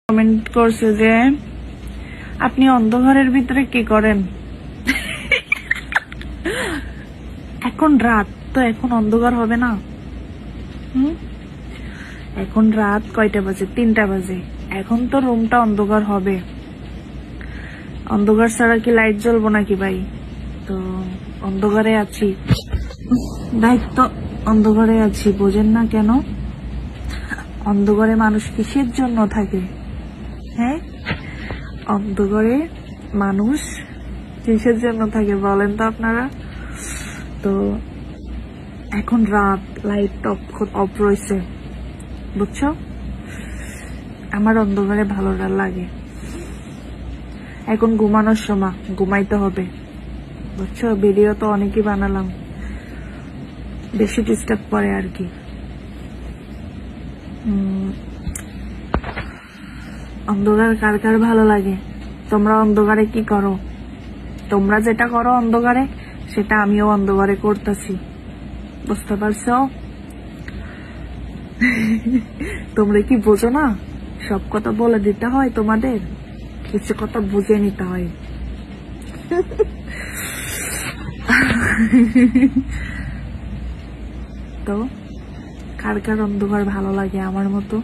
Comment করছে যে আপনি অন্ধকারের ভিতরে কি করেন। এখন রাত তো, এখন অন্ধকার হবে না? এখন রাত কয়টা বাজে? 3টা বাজে। এখন তো রুমটা অন্ধকার হবে। অন্ধকার ছাড়া কি লাইট জ্বলবো নাকি ভাই? তো অন্ধকারে আছি, দায়িত্ব অন্ধকারে আছি, বোঝেন না কেন? অন্ধকারে মানুষ কিসের জন্য থাকে? হ্যাঁ, অন্ধকারে মানুষ কিসের জন্য থাকে বলেন তো আপনারা? তো এখন রাত, লাইট অফ রয়েছে, বুঝছো? আমার অন্ধকারে ভালো লাগে। এখন ঘুমানোর সময়, ঘুমাইতে হবে, বুঝছো? ভিডিও তো অনেকই বানালাম, বেশি ডিস্টার্ব করে আর কি। অন্ধকার কার কার ভালো লাগে? তোমরা অন্ধকারে কি করো? তোমরা যেটা করো অন্ধকারে, সেটা আমিও অন্ধকারে করতেছি, বুঝতে পারছো? তোমরা কি বোঝো না? সব কথা বলে দিতে হয় তোমাদের, কিছু কথা বুঝে নিতে হয়। তো কার কার অন্ধকার ভালো লাগে আমার মতো?